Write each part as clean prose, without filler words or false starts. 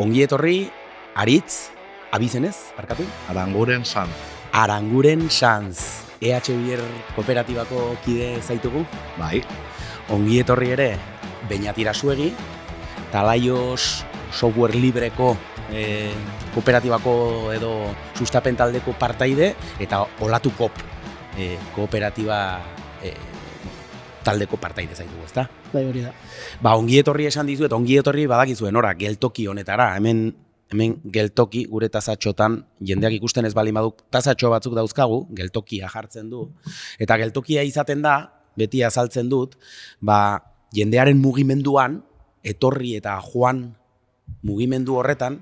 Ongi etorri, Aritz, abizenez, barkatu? Aranguren Sanz. Aranguren Sanz. EH Bier kooperatibako kide zaitugu? Bai. Ongi etorri ere, Beñat Irasuegi, Talaios software libreko kooperatibako edo sustapen taldeko partaide, eta Olatukop kooperatiba taldeko partaide zaitugu, ezta? Bai, hori da. Ba, ongi etorri esan dizuet, ongi etorri badakizuen, ora, geltoki honetara, hemen geltoki gure tasatxotan, jendeak ikusten ez baldin baduk, tasatxo batzuk dauzkagu, geltokia jartzen du, eta geltokia izaten da, beti azaltzen dut, ba, jendearen mugimenduan, etorri eta joan mugimendu horretan,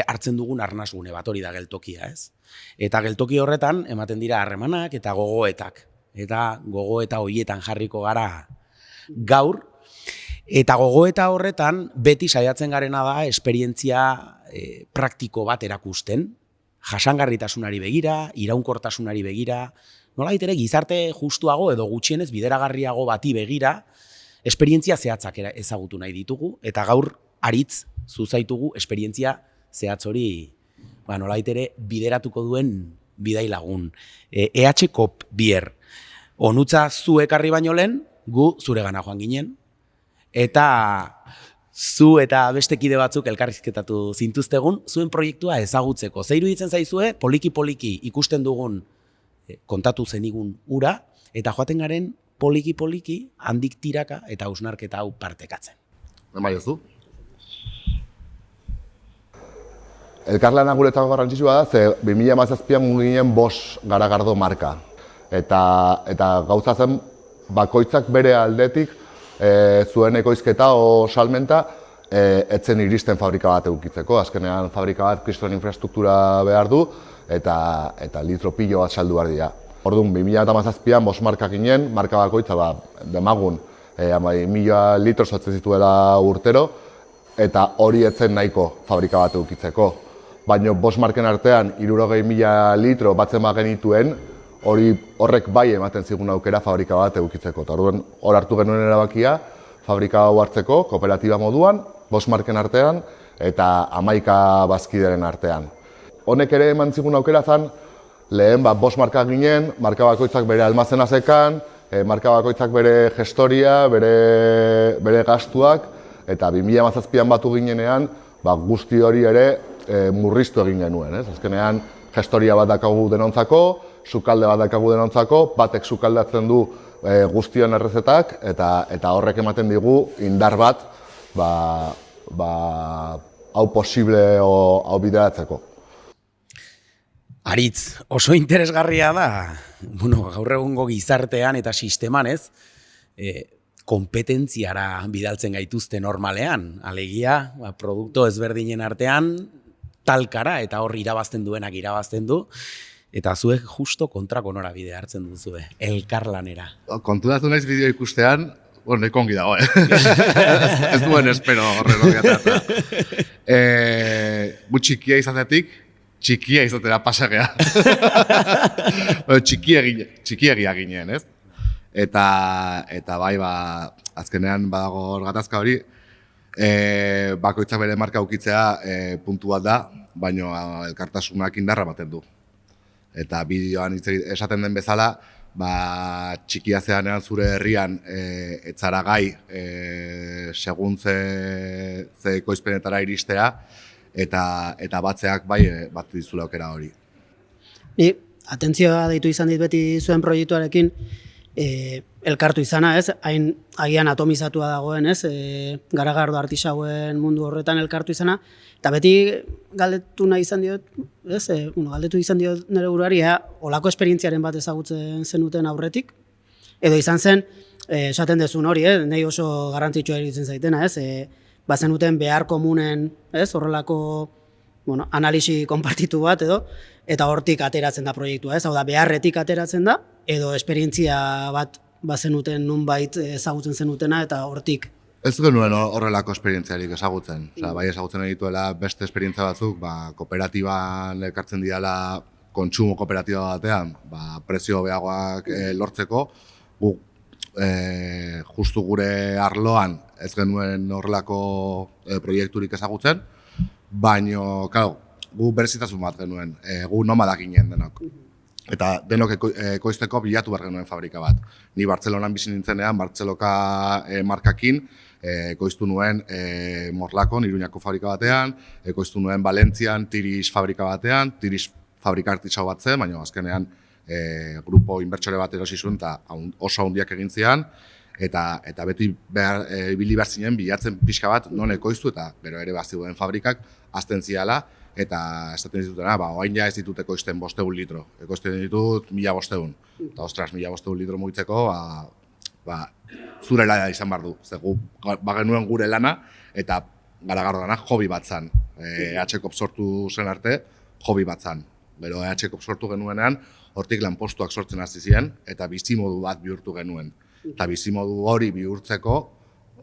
hartzen dugun arnasgune bat, hori da geltokia, ez? Eta geltoki horretan, ematen dira harremanak eta gogoetak. Eta gogoeta horietan jarriko gara gaur, eta gogoeta horretan beti saiatzen garena da esperientzia praktiko bat erakusten, jasangarritasunari begira, iraunkortasunari begira, nolabait ere gizarte justuago edo gutxienez bideragarriago bati begira, esperientzia zehatzak ezagutu nahi ditugu, eta gaur Aritz zuzaitugu esperientzia zehatz hori nolabait ere bideratuko duen bidai lagun. EH Bier. Onutza zu ekarri baino lehen, gu zuregana joan ginen, eta zu eta beste kide batzuk elkarrizketatu zintuztegun, zuen proiektua ezagutzeko. Ze iruditzen zaizue, poliki-poliki ikusten dugun kontatu zenigun ura, eta joaten garen poliki-poliki handik tiraka eta hausnarketa hau partekatzen. Bai, ez du? Elkarlana guretzako garrantzitsua da, ze 2017an mugi ginen 5 garagardo marka. Eta gauza zen bakoitzak bere aldetik zuen ekoizketa o salmenta etzen iristen fabrika bat edukitzeko. Azkenean fabrika bat kriston infrastruktura behar du eta litro pilo bat saldu behar dira. Orduan, 2017an 5 marka ginen, marka bakoitza demagun 1.000 litro sortzen zituela urtero, eta hori etzen nahiko fabrika bat edukitzeko. Baina 5 marken artean 60.000 litro batzen bagenituen, horrek bai ematen zigun aukera fabrika bat edukitzeko. Orduan, hor hartu genuen erabakia, fabrika hau hartzeko, kooperatiba moduan, 5 marken artean, eta 11 bazkideren artean. Honek ere eman zigun aukera zen, lehen 5 marka ginen, marka bakoitzak bere almazena zekan, marka bakoitzak bere gestoria, bere gastuak, eta 2017an batu ginenean, guzti hori ere murriztu egin genuen. Azkenean, gestoria bat dakagu denontzako, sukalde bat dakagu denontzako, batek sukaldatzen du guztion errezetak, eta horrek ematen digu indar bat hau posible hau bideratzeko. Aritz, oso interesgarria da, gaur egungo gizartean eta sisteman ez, kompetentziara bidaltzen gaituzte normalean. Alegia, produktu ezberdinen artean, talkara eta hor irabazten duenak irabazten du, eta zuek justo kontrako norabide hartzen duzue, elkarlanera. Konturatu naiz bideo ikustean, neko ongi dago, ez duen espero horren hori ateatzea. Gu txikia izatetik, txikia izatera pasagea. Txikiegia ginen, ez? Eta bai, azkenean badago hor gatazka hori, bakoitzak bere marka ukitzea puntu bat da, baina elkartasunak indarra ematen du. Eta bideoan esaten den bezala, txikia zeanean zure herrian etzara gai segun ze ekoizpenetara iristea, eta batzeak bai bat dizula aukera hori. Ni, atentzioa deitu izan dit beti zuen proiektuarekin, elkartu izana, ez? Hain agian atomizatua dagoen, ez? Garagardo artisauen mundu horretan elkartu izana, eta beti galdetu nahi izan diot, ez? Galdetu izan diot nire buruari, olako esperientziaren bat ezagutzen zenuten aurretik, edo izan zen, esaten dezun hori, nahi oso garrantzitsua iruditzen zaitena, ez? Bazenuten behar komunen, ez? Horrelako analisi konpartitu bat edo, eta hortik ateratzen da proiektua, ez? Hau da, beharretik ateratzen da, edo esperientzia bat bazenuten nunbait ezagutzen zenutena eta hortik. Ez genuen horrelako esperientziarik ezagutzen. Bai ezagutzen dituela beste esperientzia batzuk, kooperatiban elkartzen didala kontsumo kooperatiba batean, prezio beagoak lortzeko, justu gure arloan ez genuen horrelako proiekturik ezagutzen, baino, claro, gu berezitasun bat genuen, gu nomadak ginen denok. Eta denok ekoizteko bilatu behar genuen fabrika bat. Ni Bartzelonan bizi nintzenean, Bartzeloka markakin, ekoiztu nuen Morlakon, Iruñako fabrika batean, ekoiztu nuen Valentzian, Tiris fabrika batean, Tiris fabrika artisau bat zen, baina azkenean grupo inbertsore bat erosi zuen eta oso handiak egin zian, eta beti ibili behar zinen bilatzen pixka bat non ekoiztu eta gero ere bazioen fabrikak azten ziala, eta esaten ditutena, oain ja ez ditut ekoizten 500 litro, ekoizten ditut 1500. Eta ostras, 1500 litro mugitzeko, zure lana izan behar du. Gu bagenuen gure lana eta Garagardo hobi bat zan. EH-kop sortu zen arte, hobi bat zan. Gero EH-kop sortu genuenean, hortik lanpostuak sortzen hasi ziren eta bizimodu bat bihurtu genuen. Eta bizimodu hori bihurtzeko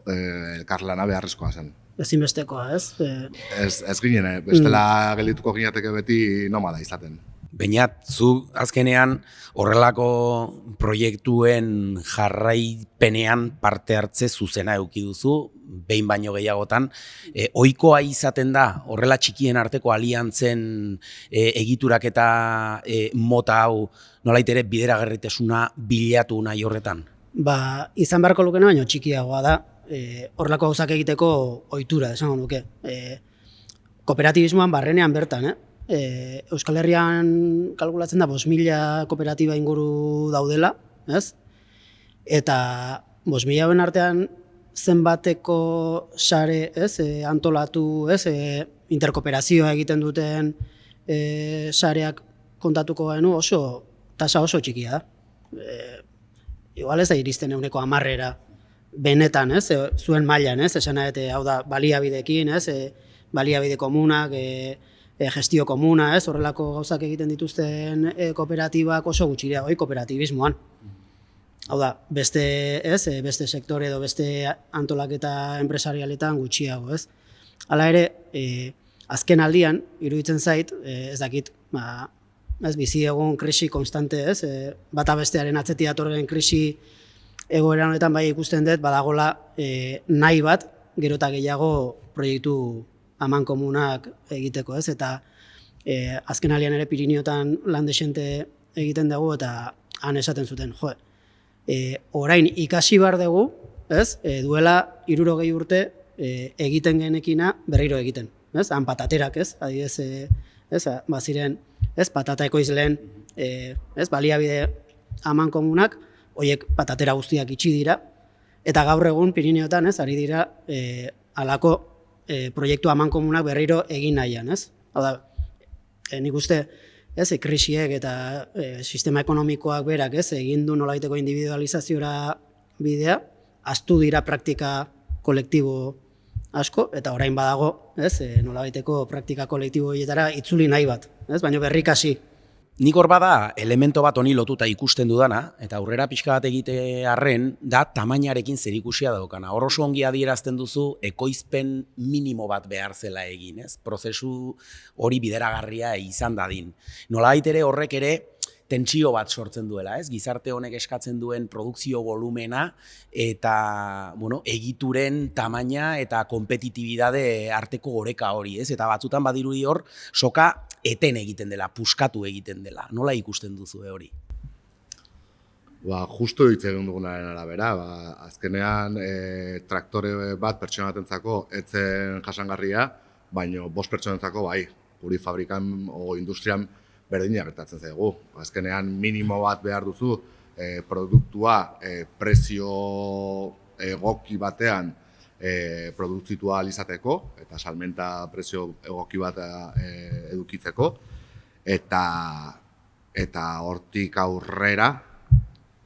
elkarlana beharrezkoa zen. Ezinbestekoa, ez? Ez ginen, bestela gelituko ginateke beti nomada izaten. Beñat, zu azkenean horrelako proiektuen jarraipenean parte hartze zuzena eduki duzu, behin baino gehiagotan. Ohikoa izaten da horrela txikien arteko aliantzen egiturak eta mota hau nolait ere bideragarritasuna bilatu nahi horretan? Izan beharko lukena baino txikiagoa da. Horrelako gauzak egiteko ohitura, esango nuke. Kooperatibismoan barrenean bertan, Euskal Herrian kalkulatzen da 5.000 kooperatiba inguru daudela, ez? Eta 5.000 hauen artean zenbateko sare, ez, antolatu, ez, interkooperazioa egiten duten sareak kontatuko genu tasa oso txikia da. Igual ez da iristen 10%, benetan, ez, zuen mailan, ez, esan hau da, baliabidekin, ez, baliabide komunak, gestio komuna, ez, horrelako gauzak egiten dituzten kooperatibak oso gutxira, kooperatibismoan. Hau da, beste sektore edo beste antolaketa enpresarialetan gutxiago, ez. Hala ere, azken aldian, iruditzen zait, ez dakit, ez, bizi egun krisi konstante, ez, bata bestearen atzetik datorren krisi egoera honetan bai ikusten dut, badagola nahi bat, gero eta gehiago proiektu amankomunak egiteko, ez? Eta azken aldian ere Piriniotan lan desente egiten dugu, eta han esaten zuten, orain ikasi behar dugu, ez? Duela 60 urte egiten genekina berriro egiten, ez? Han pataterak, ez? Adibidez, ez? Baziren, ez? Patata ekoizleen, ez? Baliabide amankomunak, horiek patatera guztiak itxi dira, eta gaur egun Pirineotan, ez? Ari dira halako proiektu amankomunak berriro egin nahian, ez? Hau da, nik uste, ez, krisiek eta sistema ekonomikoak berak, ez, egin du nolabaiteko individualizaziora bidea, ahaztu dira praktika kolektibo asko, eta orain badago, ez, nolabaiteko praktika kolektibo horietara itzuli nahi bat, ez, baina berrikasi. Nik hor bada elemento bat honi lotuta ikusten dudana, eta aurrera pixka bat egite arren, da tamainarekin zerikusia daukana. Hor oso ongi adierazten duzu ekoizpen minimo bat behar zela egin, ez? Prozesu hori bideragarria izan dadin. Nolabait ere horrek ere tentsio bat sortzen duela, ez? Gizarte honek eskatzen duen produkzio volumena eta, egituren tamaina eta kompetitibidade arteko oreka hori, ez? Eta batzutan badirudi hor soka eten egiten dela, puskatu egiten dela. Nola ikusten duzu hori? Justo hitz egin dugunaren arabera, azkenean traktore bat pertsona batentzako etzen jasangarria, baina 5 pertsonentzako bai, guri fabrikan o industrian berdina gertatzen zaigu. Azkenean minimo bat behar duzu, produktua prezio egoki batean produktitua alizateko, eta salmenta prezio egoki bat edukitzeko, eta hortik aurrera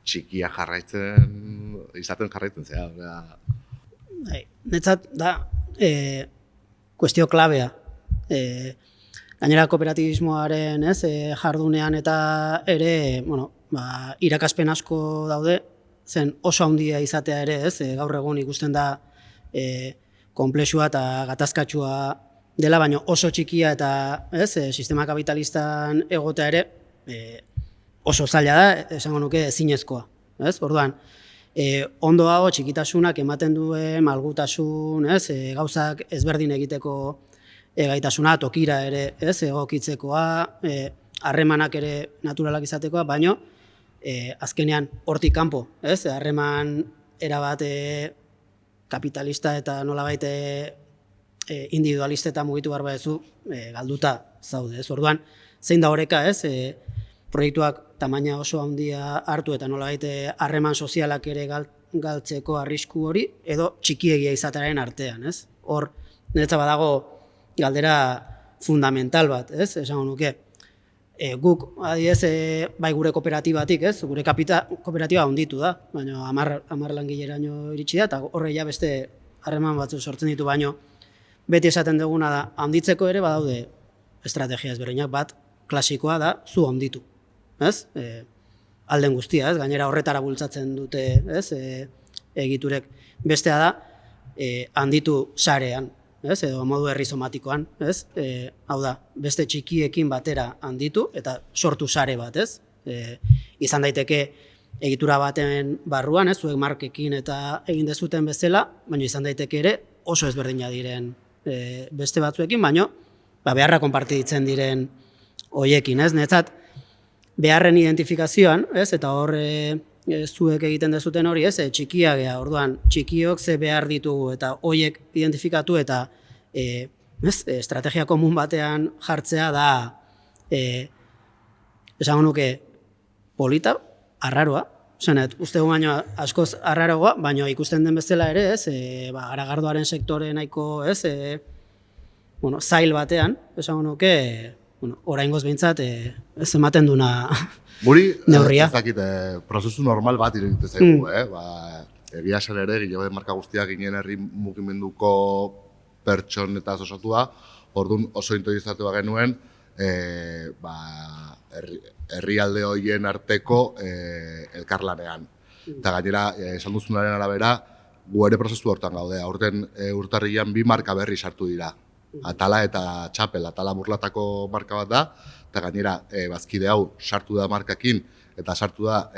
txikia izaten jarraitzen zea. Netzat da kuestio klabea. Gainera kooperatibismoaren jardunean eta ere irakaspen asko daude, zen oso handia izatea ere, gaur egun ikusten da konplexua eta gatazkatsua dela, baina oso txikia eta sistema kapitalistan egotea ere oso zaila da, esango nuke ezinezkoa. Orduan, ondo dago txikitasunak ematen duen malgutasun, gauzak ezberdin egiteko gaitasuna tokira ere, ez, egokitzekoa, harremanak ere naturalak izatekoa, baino azkenean hortik kanpo, ez, harreman erabat kapitalista eta nolabait individualista eta mugitu behar badezu galduta zaude, ez, orduan, zein da oreka, ez, proiektuak tamaina oso handia hartu eta nolabait harreman sozialak ere galtzeko arrisku hori, edo txikiegia izatearen artean, ez, hor, niretzat badago galdera fundamental bat, ez, esango nuke, guk, adidez, bai gure kooperatibatik, ez, gure kooperatiba handitu da, baina 10 langileraino iritsi da, eta horre ja beste harreman batzu sortzen ditu, baino beti esaten duguna da, handitzeko ere badaude estrategia ezberdinak, bat klasikoa da, zu handitu, ez, alden guztia, ez, gainera horretara bultzatzen dute, ez, egiturek, bestea da, handitu sarean, ez, edo modu errizomatikoan, ez, hau da, beste txikiekin batera handitu eta sortu sare bat, ez, izan daiteke egitura baten barruan, ez, zuek markekin eta egin dezuten bezala, baina izan daiteke ere oso ezberdina diren beste batzuekin, baina beharra konpartitzen diren hoiekin, ez, niretzat beharren identifikazioan, ez, eta hor zuek egiten dezuten hori, ez, txikia gea, orduan, txikiok ze behar ditugu eta hoiek identifikatu eta estrategia komun batean jartzea da, esango nuke, polita, arraroa, zenet, uste gu baino askoz arraroa, baina ikusten den bezala ere, ez, garagardoaren sektore nahiko, ez, zail batean, esango nuke, oraingoz behintzat, ez ematen duna neurria. Ez dakit, prozesu normal bat iruditzen zaigu, egia esan ere, Gilabete marka guztiak ginen herri mugimenduko pertsonetaz osatua, orduan oso interiorizatu genuen, herrialde horien arteko elkarlanean. Eta gainera, esan duzunaren arabera, gu ere prozesu hortan gaude, aurten urtarrilean 2 marka berri sartu dira. Atala eta Txapel, Atala Burlatako marka bat da, eta gainera bazkide hau sartu da markakin, eta sartu da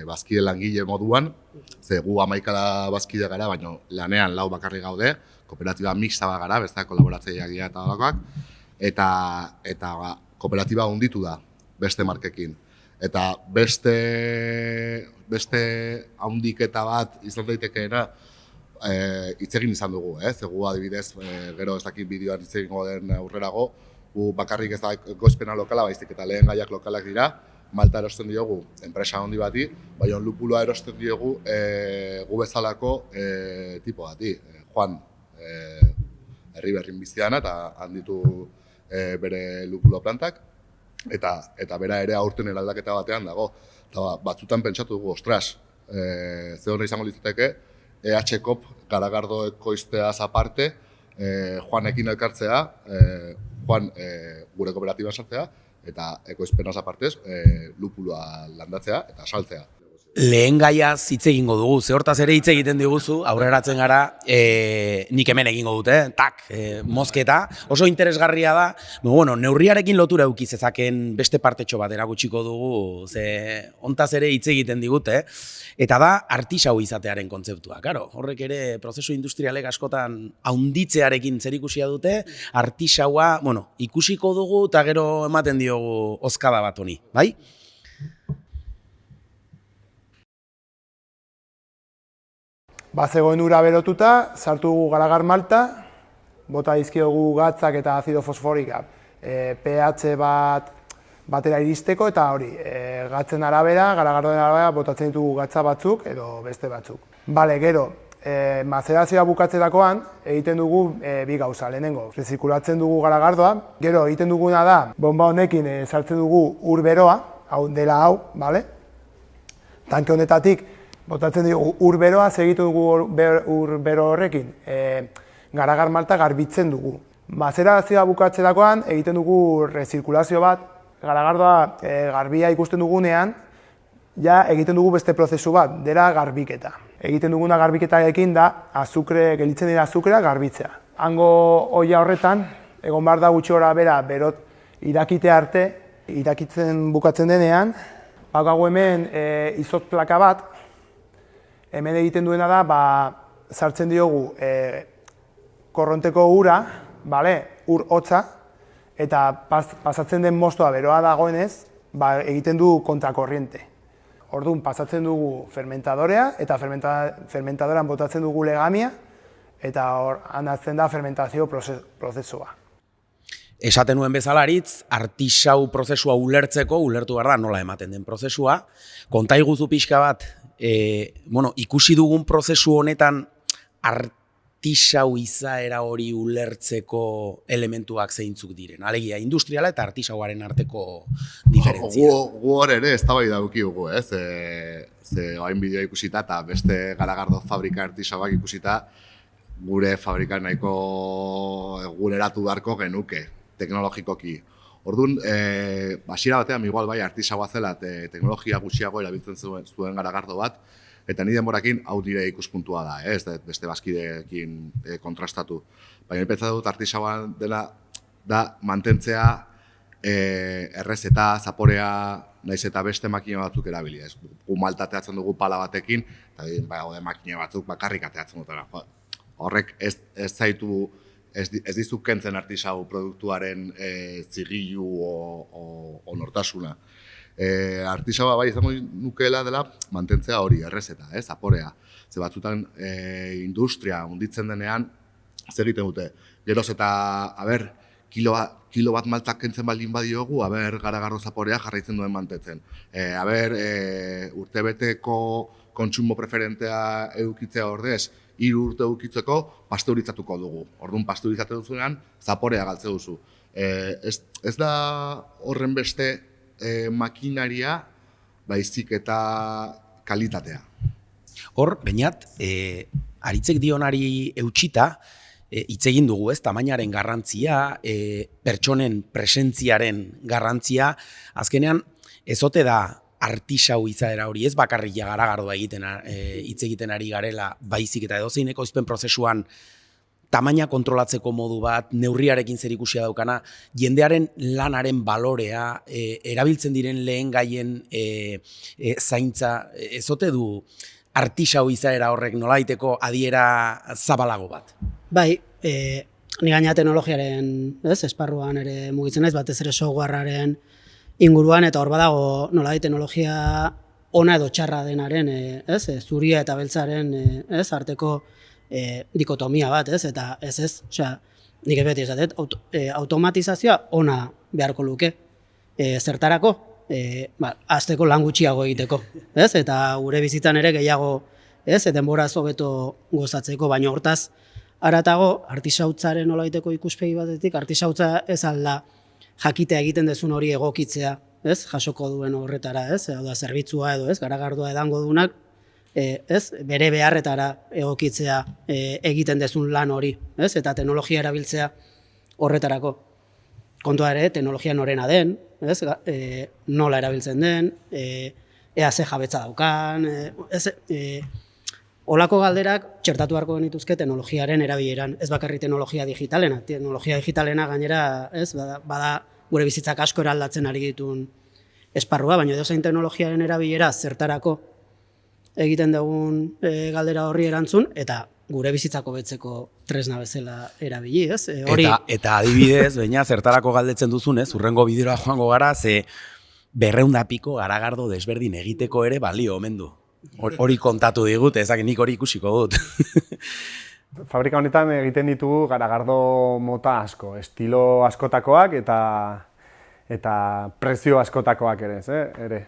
bazkide langile moduan, ze gu 11 bazkide gara, baina lanean 4 bakarrik gaude, kooperatiba mixta bat gara, beste kolaboratzaileak dira eta balakoak, eta kooperatiba handitu da beste markekin. Eta beste handiketa bat izan daitekeena, hitz egin izan dugu, zegu adibidez, gero ez dakit bideoan hitz egingo den aurrerago, gu bakarrik ez da ekoizpena lokala, baizik eta lehen gaiak lokalak dira, Malta erosten diogu enpresa handi bati, baina lupuloa erosten diogu gu bezalako tipo bati, Juan, herri berrin biziana eta handitu bere lupulo plantak, eta bera ere aurten eraldaketa batean dago. Eta batzutan pentsatu dugu, ostras, ze hona izango litzateke, EH-kop garagardo ekoizteaz aparte, Juanekin elkartzea, Juan gure kooperatiban sartzea, eta ekoizpenaz apartez lupuloa landatzea eta saltzea. Lehen gaiaz hitz egingo dugu, ze hortaz ere hitz egiten diguzu, aurreratzen gara, nik hemen egingo dute, mozketa, oso interesgarria da, bueno, neurriarekin lotura eduki zezaken beste partetxo bat erakutsiko dugu, ze hontaz ere hitz egiten digute, eta da artisau izatearen kontzeptua, karo, horrek ere prozesu industrialek askotan haunditzearekin zerikusia dute, artisaua, bueno, ikusiko dugu eta gero ematen diogu hozkada bat honi, bai? Bazegoen ura berotuta, sartu dugu garagar malta, bota dizkiogu gatzak eta azido fosforika, pH batera iristeko eta hori, gatzen arabera, garagardoen arabera botatzen ditugu gatza batzuk edo beste batzuk. Bale, gero, mazerazioa bukatzerakoan egiten dugu 2 gauza, lehenengo, rezirkulatzen dugu garagardoa, gero egiten duguna da, bomba honekin sartzen dugu ur beroa, hau dela hau, bale? Tanke honetatik, botatzen dugu ur beroa, segitu dugu ur bero horrekin, garagar malta garbitzen dugu. Mazerazioa bukatzerakoan egiten dugu rezirkulazio bat, garagardoa garbia ikusten dugunean, ja egiten dugu beste prozesu bat, dela garbiketa. Egiten duguna garbiketarekin da, gelitzen dira azukrea garbitzea. Hango ohia horretan, egon behar da gutxi gora bera berot irakite arte, irakitzen bukatzen denean, bakago hemen izot plaka bat, hemen egiten duena da, sartzen diogu korronteko ura, ur hotza, eta pasatzen den mostoa beroa dagoenez, egiten du kontrakorriente. Orduan, pasatzen dugu fermentadorea, eta fermentadorean botatzen dugu legamia, eta hor handatzen da fermentazio prozesua. Esaten nuen bezalaritz, artisau prozesua ulertu behar da nola ematen den prozesua. Konta iguzu pixka bat, ikusi dugun prozesu honetan artisau izaera hori ulertzeko elementuak zeintzuk diren. Alegia, industriala eta artisauaren arteko diferentzia. Gu hor ere eztabaida daukigu, ez? Ze hain bideoa ikusita eta beste garagardo fabrika artisauak ikusita, gure fabrika nahiko eguneratu beharko genuke, teknologikoki. Orduan, hasiera batean igual bai artisaua zela teknologia gutxiago erabiltzen zuen garagardo bat, eta ni denborakin hau nire ikuspuntua da, ez beste bazkideekin kontrastatu. Baina pentsa dut artisaua dela da mantentzea errezeta, zaporea, naiz eta beste makina batzuk erabili, ez. Gu malta ateatzen dugu pala batekin, eta makina batzuk bakarrik ateatzen dutela. Horrek ez zaitu, ez dizu kentzen artisau produktuaren zigilu o nortasuna. Artisaua bai izango nukeela dela mantentzea hori, errezeta, zaporea. Ze batzutan industria hunditzen denean, zer egiten dute. Geroz eta, kilo bat maltak kentzen baldin badiogu, garagardo zaporea jarraitzen duen mantentzen. Urtebeteko kontsumo preferentea edukitzea ordez, 3 urte edukitzeko pasteurizatuko dugu. Orduan pasteurizatu duzunean, zaporea galtze duzu. Ez da horren beste makinaria, baizik eta kalitatea. Hor, bainat, aritzek dionari eutxita, hitz egin dugu, ez, tamainaren garrantzia, pertsonen presentziaren garrantzia, azkenean, ezote da artisau izaera hori, ez bakarrik garagardoa hitz egiten ari garela, baizik eta edozein ekoizpen prozesuan tamaina kontrolatzeko modu bat, neurriarekin zerikusia daukana, jendearen lanaren balorea, erabiltzen diren lehen gaien zaintza, ezote du artisau izaera horrek nolaiteko adiera zabalago bat? Bai, ni gaina teknologiaren esparruan ere mugitzen naiz, batez ere softwarearen inguruan, eta hor badago nolabait teknologia ona edo txarra denaren, zuria eta beltzaren arteko dikotomia bat, eta nik beti esatet, automatizazioa ona beharko luke. Zertarako? Hasteko lan gutxiago egiteko, eta gure bizitzan ere gehiago denboraz hobeto gozatzeko, baina hortaz haratago artisautzaren nolabaiteko ikuspegi batetik, artisautza ez alda jakitea egiten dezun hori egokitzea, jasoko duen horretara, hau da zerbitzua edo, garagardoa edango dunak, bere beharretara egokitzea egiten dezun lan hori, eta teknologia erabiltzea horretarako. Kontua ere, teknologia norena den, nola erabiltzen den, ea ze jabetza daukan, olako galderak txertatu beharko genituzke teknologiaren erabileran, ez bakarrik teknologia digitalena. Teknologia digitalena gainera, bada gure bizitzak asko eraldatzen ari dituen esparrua, baina edozein teknologiaren erabilera zertarako egiten dugun galdera horri erantzun, eta gure bizitzako betzeko tresna bezala erabili, Eta adibidez, baina zertarako galdetzen duzunez, hurrengo bideoa joango gara, ze 200 piko garagardo desberdin egiteko ere balio omen du. Hori kontatu digut, ezak nik hori ikusiko dut. Fabrika honetan egiten ditugu garagardo mota asko, estilo askotakoak eta prezio askotakoak ere.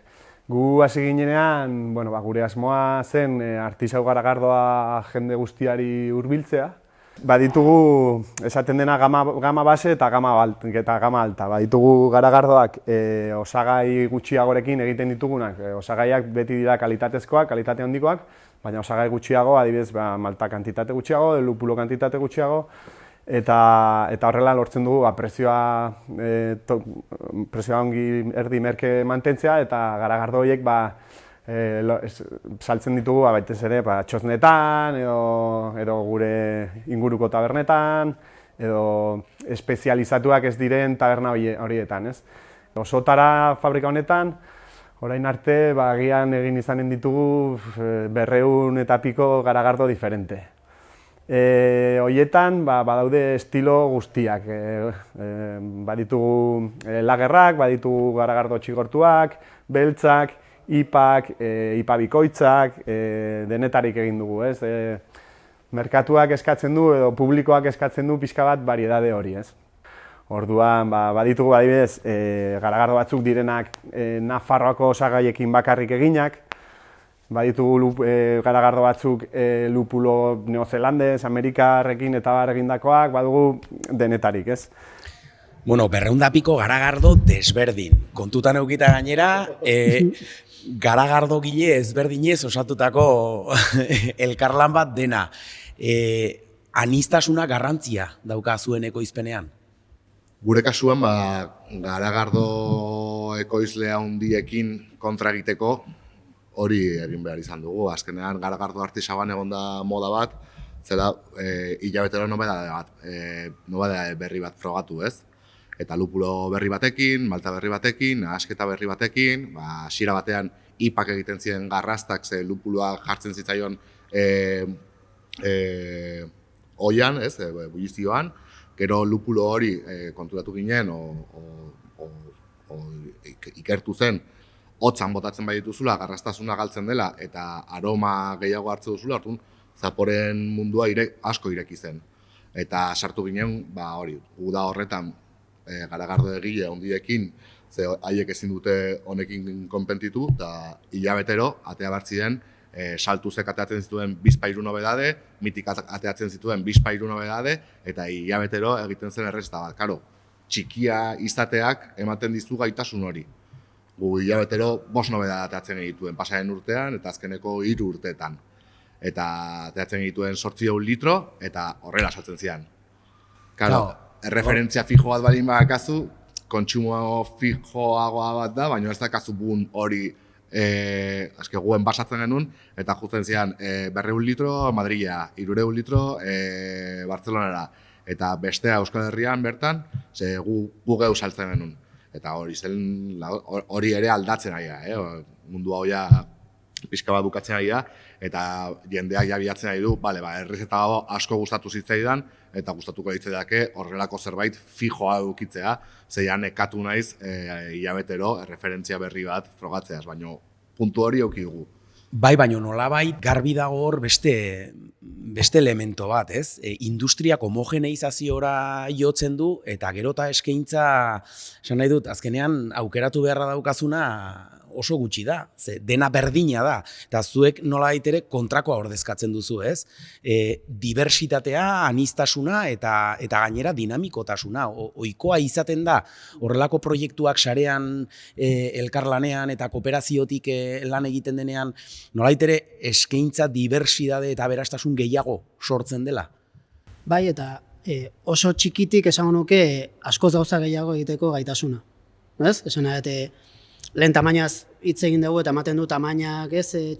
Gu hasi ginenean, gure asmoa zen artisau garagardoa jende guztiari hurbiltzea. Baditugu, esaten dena gama base eta gama alta. Baditugu garagardoak osagai gutxiagorekin egiten ditugunak. Osagaiak beti dira kalitatezkoak, kalitate handikoak, baina osagai gutxiago, adibidez, malta kantitate gutxiago, lupulo kantitate gutxiago, eta horrela lortzen dugu prezioa ongi erdi merke mantentzea, eta garagardo horiek saltzen ditugu baitez ere txosnetan, edo gure inguruko tabernetan, edo espezializatuak ez diren taberna horietan. Osotara fabrika honetan, orain arte agian egin izanen ditugu 200 eta piko garagardo diferente. Hoietan badaude estilo guztiak. Baditugu lagerrak, baditugu garagardo txigortuak, beltzak, ipak, ipabikoitzak, denetarik egin dugu, ez? Merkatuak eskatzen du edo publikoak eskatzen du pixka bat variedade hori, ez? Orduan, baditugu adibidez, garagardo batzuk direnak Nafarroako osagaiekin bakarrik eginak, baditugu garagardo batzuk lupulo neozelandez, Amerikarrekin eta bar egindakoak, badugu denetarik, ez? Bueno, 200 piko garagardo desberdin. Kontutan eukita gainera, garagardo gile ezberdinez osatutako elkarlan bat dena. Aniztasuna garrantzia dauka zuen ekoizpenean? Gure kasuan, garagardo ekoizle handiekin kontra egiteko hori egin behar izan dugu. Azkenean, garagardo artisaban egon da moda bat, zela hilabetero nobedade berri bat frogatu, ez? Eta lupulo berri batekin, malta berri batekin, asketa berri batekin, hasiera batean ipak egiten ziren garrastak, ze lupuloa jartzen zitzaion oian, ez, bullizioan, gero lupulo hori konturatu ginen, ikertu zen, hotzan botatzen bai dituzula, garrastasuna galtzen dela, eta aroma gehiago hartzen duzula, hartun, zaporen mundua asko ireki zen. Eta sartu ginen, hori, uda horretan, garagardo egile handiekin, ze haiek ezin dute honekin konpentitu, eta hilabetero, atea bartzien, saltuzek ateatzen zituen bizpairu nobedade, mitik ateatzen zituen bizpairu nobedade, eta hilabetero egiten zen erresta bat. Karo, txikia izateak ematen dizu gaitasun hori. Gu hilabetero 5 nobedade ateatzen egituen pasaren urtean, eta azkeneko 3 urteetan. Eta ateatzen egituen 800 litro, eta horrela saltzen zian. Karo, erreferentzia fijo bat balin badakazu, kontsumo fijoagoa bat da, baina ez dakazu bun hori guen basatzen genuen, eta jutzen zian 200 litro Madrila, 300 litro Bartzelonara, eta bestea Euskal Herrian bertan, ze gu geu saltzen genuen. Eta hori ere aldatzen ari da, mundua hoia pixka bat bukatzen ari da, eta jendeak jabiatzen ari du, errezeta asko gustatu zitzaidan, eta gustatuko ditzaidake horrelako zerbait fijoa edukitzea, zeian ekatu naiz hilabetero referentzia berri bat frogatzeaz, baina puntu hori eduki dugu. Bai, baina nolabait garbi dago hor beste elemento bat, ez? Industriak homogeneizaziora jotzen du, eta gero eta eskaintza, esan nahi dut, azkenean aukeratu beharra daukazuna oso gutxi da, ze dena berdina da, eta zuek nolabait ere kontrakoa ordezkatzen duzu, ez? Diversitatea, aniztasuna eta gainera dinamikotasuna. Ohikoa izaten da horrelako proiektuak sarean elkarlanean eta kooperaziotik lan egiten denean, nolabait ere eskaintza, diversitate eta aberastasun gehiago sortzen dela? Bai, eta oso txikitik esango nuke askoz gauza gehiago egiteko gaitasuna. Ez? Esan lehen tamainaz hitz egin dugu eta ematen du tamainak,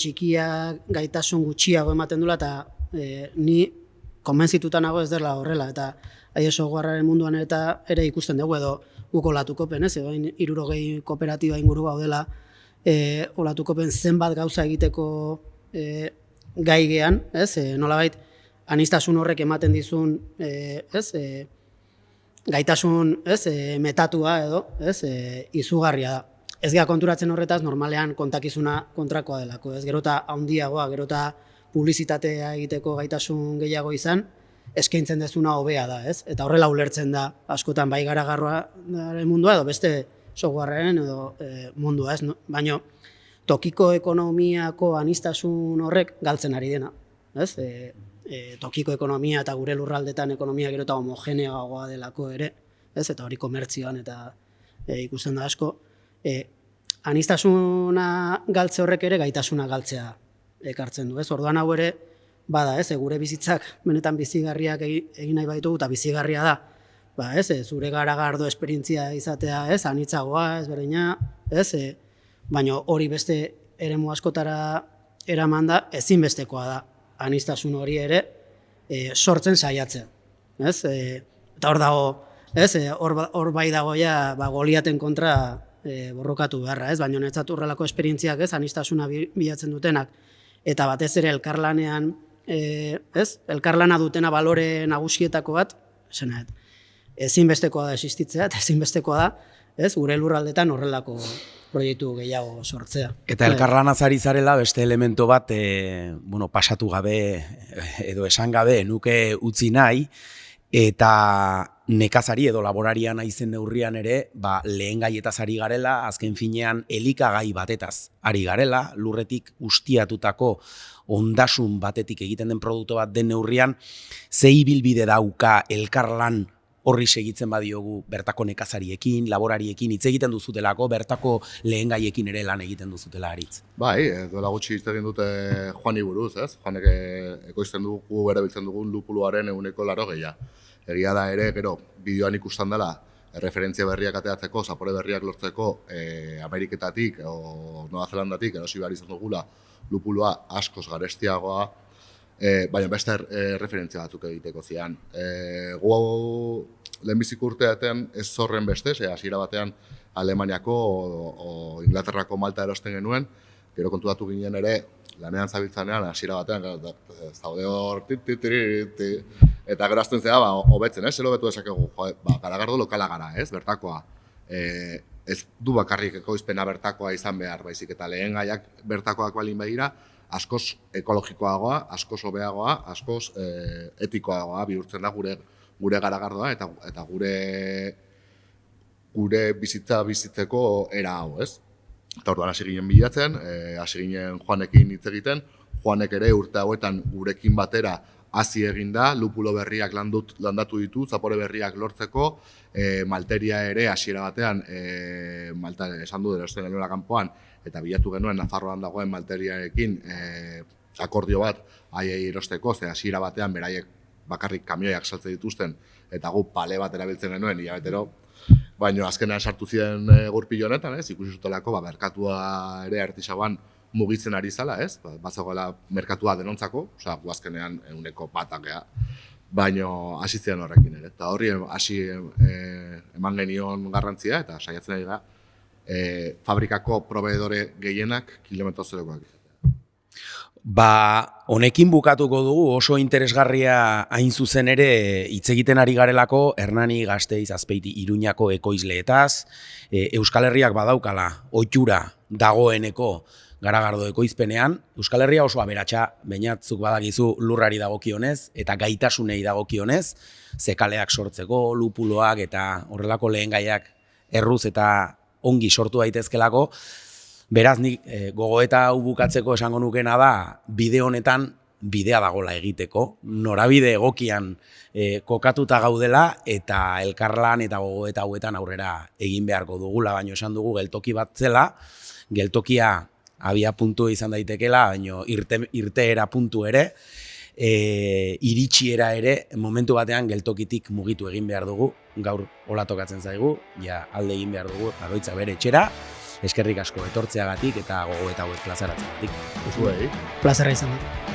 txikiak gaitasun gutxiago ematen dula, eta ni konbentzituta nago ez dela horrela, eta softwarearen munduan ere ikusten dugu, edo guk olatukopen, egoin 60 kooperatiba inguru gaudela, olatukopen zenbat gauza egiteko gai gean, nolabait aniztasun horrek ematen dizun gaitasun metatua edo izugarria da. Ez gara konturatzen horretaz, normalean kontakizuna kontrakoa delako, gero eta handiagoa, gero eta publizitatea egiteko gaitasun gehiago izan, eskaintzen dezuna hobea da, eta horrela ulertzen da askotan bai garagarroaren mundua edo beste softwarearen edo mundua, baina tokiko ekonomiako aniztasun horrek galtzen ari dena, tokiko ekonomia eta gure lurraldetan ekonomia gero eta homogeneagoa delako ere, eta hori komertzioan eta ikusten da asko, aniztasuna galtze horrek ere gaitasuna galtzea ekartzen du. Orduan hau ere, bada, gure bizitzak benetan bizigarriak egin nahi baitugu, eta bizigarria da, zure garagardo esperientzia izatea, anitzagoa, ezberdina, baina hori beste eremu askotara eraman da, ezinbestekoa da aniztasun hori ere sortzen saiatzea. Eta hor dago, hor bai dagoia Goliaten kontra borrokatu beharra, baina netzat horrelako esperientziak aniztasuna bilatzen dutenak, eta batez ere elkarlanean elkarlana dutena balore nagusietako bat, ezinbestekoa da existitzea, eta ezinbestekoa da, gure lurraldetan horrelako proiektu gehiago sortzea. Eta elkarlanaz ari zarela beste elemento bat, pasatu gabe edo esan gabe nuke utzi nahi, eta nekazari edo laboraria naizen neurrian ere, lehen gaietaz ari garela, azken finean elikagai batetaz ari garela, lurretik ustiatutako ondasun batetik egiten den produktu bat den neurrian, ze ibilbide dauka elkarlan horri segitzen badiogu bertako nekazariekin, laborariekin, hitz egiten duzutelako, bertako lehen gaiekin ere lan egiten duzutela aritz. Bai, duela gutxi hitz egin dute Juani buruz, ez? Juanek ekoizten dugu, erabiltzen dugun lupuluaren 80%. Egia da ere, gero, bideoan ikusten dela, referentzia berriak ateratzeko, zapore berriak lortzeko Ameriketatik o Nova Zelandatik erosi behar izan dugula lupulua askoz garestiagoa, baina beste referentzia batzuk egiteko zian. Gu lehenbiziko urteetan ez zorren beste, hasiera batean Alemaniako o Inglaterrako malta erosten genuen, gero konturatu ginen ere, lanean zabiltzanean, hasiera batean, zaude hor, eta gero azten zera, hobetzen, zelo betu esakegu, garagardo lokala gara, bertakoa. Ez du bakarrik ekoizpena bertakoa izan behar, baizik eta lehen gaiak bertakoak balin behira, askoz ekologikoagoa, askoz hobeagoa, askoz etikoagoa bihurtzen da gure garagardoa eta gure bizitza bizitzeko era hau, ez? Eta orduan hasi ginen bilatzen, hasi ginen Juanekin hitz egiten, Juanek ere urte hauetan gurekin batera hasi egin da, lupulo berriak landatu ditu, zapore berriak lortzeko, malteria ere hasiera batean, malta esan du erosten genuela kanpoan, eta bilatu genuen Nafarroan dagoen malteriarekin akordio bat haiei erosteko, ze hasiera batean beraiek bakarrik kamioiak saltzen dituzten, eta gu pale bat erabiltzen genuen hilabetero, baina azkenean sartu ziren gurpilo honetan, ikusi zutelako merkatua ere artisauan mugitzen ari zala, bazegoela merkatua denontzako, gu azkenean 1% gea, baina hasi ziren horrekin ere. Eta horri hasi eman genion garrantzia, eta saiatzen ari da, fabrikako proveedore gehienak kilometro zerokoak. Honekin bukatuko dugu, oso interesgarria hain zuzen ere hitz egiten ari garelako Hernani, Gasteiz, Azpeiti, Iruñako ekoizleetaz, Euskal Herriak badaukala ohitura dagoeneko garagardo ekoizpenean. Euskal Herria oso aberatsa, bainatzuk badakizu lurrari dagokionez eta gaitasunei dagokionez, zekaleak sortzeko, lupuloak eta horrelako lehengaiak erruz eta ongi sortu daitezkelako. Beraz, nik gogoeta hau bukatzeko esango nukena da, bide honetan bidea dagola egiteko, norabide egokian kokatuta gaudela eta elkarlan eta gogoeta hauetan aurrera egin beharko dugula, baino esan dugu geltoki bat zela, geltokia abia puntu izan daitekela, baino irteera puntu ere, iritsiera ere, momentu batean geltokitik mugitu egin behar dugu, gaur hola tokatzen zaigu, alde egin behar dugu, bakoitza bere etxera, eskerrik asko etortzeagatik eta gogoeta hauek plazaratzeagatik. Plazerra izan da.